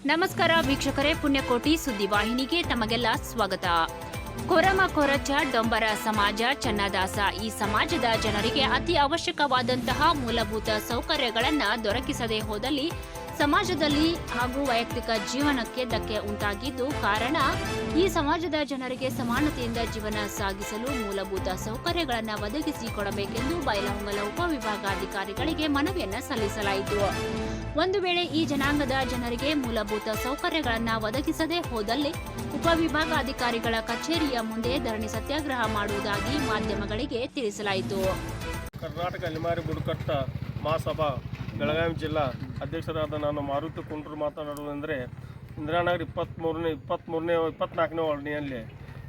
ನಮಸ್ಕಾರ ವೀಕ್ಷಕರೇ, ಪುಣ್ಯಕೋಟಿ ಸುದ್ದಿವಾಹಿನಿಗೆ ತಮಗೆಲ್ಲ ಸ್ವಾಗತ. ಕೊರಮ ಕೊರಚ ಡೊಂಬರ ಸಮಾಜ ಚನ್ನದಾಸ ಈ ಸಮಾಜದ ಜನರಿಗೆ ಅತಿ ಅವಶ್ಯಕವಾದಂತಹ ಮೂಲಭೂತ ಸೌಕರ್ಯಗಳನ್ನು ದೊರಕಿಸದೆ ಹೋದಲ್ಲಿ ಸಮಾಜದಲ್ಲಿ ಹಾಗೂ ವೈಯಕ್ತಿಕ ಜೀವನಕ್ಕೆ ಧಕ್ಕೆ ಉಂಟಾಗಿದ್ದು ಕಾರಣ ಈ ಸಮಾಜದ ಜನರಿಗೆ ಸಮಾನತೆಯಿಂದ ಜೀವನ ಸಾಗಿಸಲು ಮೂಲಭೂತ ಸೌಕರ್ಯಗಳನ್ನು ಒದಗಿಸಿಕೊಡಬೇಕೆಂದು ಬೈಲಹೊಂಗಲ ಉಪವಿಭಾಗಾಧಿಕಾರಿಗಳಿಗೆ ಮನವಿಯನ್ನು ಸಲ್ಲಿಸಲಾಯಿತು. ಒಂದು ವೇಳೆ ಈ ಜನಾಂಗದ ಜನರಿಗೆ ಮೂಲಭೂತ ಸೌಕರ್ಯಗಳನ್ನು ಒದಗಿಸದೇ ಹೋದಲ್ಲಿ ಉಪವಿಭಾಗಾಧಿಕಾರಿಗಳ ಕಚೇರಿಯ ಮುಂದೆ ಧರಣಿ ಸತ್ಯಾಗ್ರಹ ಮಾಡುವುದಾಗಿ ಮಾಧ್ಯಮಗಳಿಗೆ ತಿಳಿಸಲಾಯಿತು. ಕರ್ನಾಟಕ ಅಲೆಮಾರಿ ಬುಡಕಟ್ಟ ಮಹಾಸಭಾ ಬೆಳಗಾವಿ ಜಿಲ್ಲಾ ಅಧ್ಯಕ್ಷರಾದ ನಾನು ಮಾರುತಿ ಕುಂಟ್ರು ಮಾತನಾಡುವುದೆಂದರೆ, ಇಂದಿರಾನಗರ 24ನೇ ವಾರ್ಡ್ನಲ್ಲಿ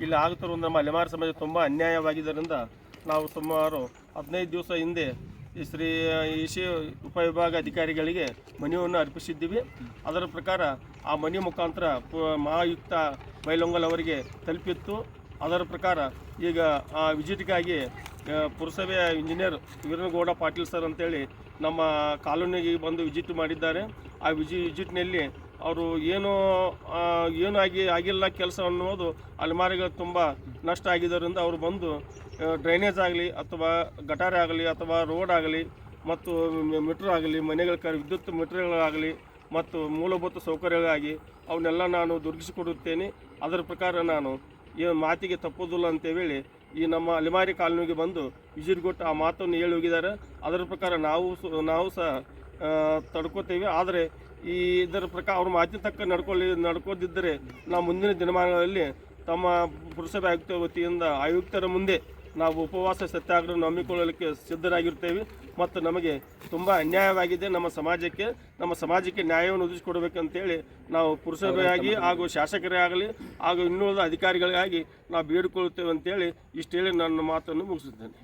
ಇಲ್ಲಿ ಆಗುತ್ತಿರುವ ನಮ್ಮ ಅಲೆಮಾರಿ ಸಮಾಜ ತುಂಬ ಅನ್ಯಾಯವಾಗಿದ್ದರಿಂದ ನಾವು ಸುಮಾರು 15 ದಿವಸ ಹಿಂದೆ ಈ ಶ್ರೀ ಇಸಿ ಉಪವಿಭಾಗ ಅಧಿಕಾರಿಗಳಿಗೆ ಮನವಿಯನ್ನು ಅರ್ಪಿಸಿದ್ದೀವಿ. ಅದರ ಪ್ರಕಾರ ಆ ಮನವಿ ಮುಖಾಂತರ ಮಹಾಯುಕ್ತ ಬೈಲಹೊಂಗಲ ಅವರಿಗೆ ತಲುಪಿತ್ತು. ಅದರ ಪ್ರಕಾರ ಈಗ ಆ ವಿಜಿಟ್ಗಾಗಿ ಪುರಸಭೆಯ ಇಂಜಿನಿಯರ್ ವೀರನಗೌಡ ಪಾಟೀಲ್ ಸರ್ ಅಂತೇಳಿ ನಮ್ಮ ಕಾಲೋನಿಗೆ ಬಂದು ವಿಜಿಟ್ ಮಾಡಿದ್ದಾರೆ. ಆ ವಿಜಿಟ್ನಲ್ಲಿ ಅವರು ಏನು ಆಗಿಲ್ಲ ಕೆಲಸ ಅನ್ನೋದು ಅಲೆಮಾರಿಗಳು ತುಂಬ ನಷ್ಟ ಆಗಿದ್ದರಿಂದ ಅವರು ಬಂದು ಡ್ರೈನೇಜ್ ಆಗಲಿ ಅಥವಾ ಗಟಾರೆ ಆಗಲಿ ಅಥವಾ ರೋಡ್ ಆಗಲಿ ಮತ್ತು ಮೆಟ್ರೋ ಆಗಲಿ ಮನೆಗಳ ವಿದ್ಯುತ್ ಮೆಟ್ರೋಗಳಾಗಲಿ ಮತ್ತು ಮೂಲಭೂತ ಸೌಕರ್ಯಗಳಾಗಿ ಅವನ್ನೆಲ್ಲ ನಾನು ದೊರಕಿಸಿಕೊಡುತ್ತೇನೆ. ಅದರ ಪ್ರಕಾರ ನಾನು ಈ ಮಾತಿಗೆ ತಪ್ಪೋದಿಲ್ಲ ಅಂತೇಳಿ ಈ ನಮ್ಮ ಅಲೆಮಾರಿ ಕಾಲೋನಿಗೆ ಬಂದು ವಿಜಿಟ್ ಕೊಟ್ಟು ಆ ಮಾತನ್ನು ಹೇಳಿ ಹೋಗಿದ್ದಾರೆ. ಅದರ ಪ್ರಕಾರ ನಾವು ಸಹ ತಡ್ಕೋತೇವೆ. ಆದರೆ ಇದರ ಪ್ರಕಾರ ಅವ್ರ ಮಾತಿನ ತಕ್ಕ ನಡ್ಕೋದಿದ್ದರೆ ನಾವು ಮುಂದಿನ ದಿನಮಾನಗಳಲ್ಲಿ ತಮ್ಮ ಪುರಸಭೆ ಆಯುಕ್ತ ವತಿಯಿಂದ ಆಯುಕ್ತರ ಮುಂದೆ ನಾವು ಉಪವಾಸ ಸತ್ಯಾಗ್ರಹ ಹಮ್ಮಿಕೊಳ್ಳಲಿಕ್ಕೆ ಸಿದ್ಧರಾಗಿರ್ತೇವೆ. ಮತ್ತು ನಮಗೆ ತುಂಬ ಅನ್ಯಾಯವಾಗಿದೆ. ನಮ್ಮ ಸಮಾಜಕ್ಕೆ ನ್ಯಾಯವನ್ನು ಒದಗಿಸಿಕೊಡಬೇಕಂತೇಳಿ ನಾವು ಪುರಸಭೆಯಾಗಿ ಹಾಗೂ ಶಾಸಕರೇ ಆಗಲಿ ಹಾಗೂ ಇನ್ನುಳಿದ ಅಧಿಕಾರಿಗಳಿಗಾಗಿ ನಾವು ಬೇಡಿಕೊಳ್ಳುತ್ತೇವೆ ಅಂತೇಳಿ ಇಷ್ಟು ಹೇಳಿ ನನ್ನ ಮಾತನ್ನು ಮುಗಿಸುತ್ತೇನೆ.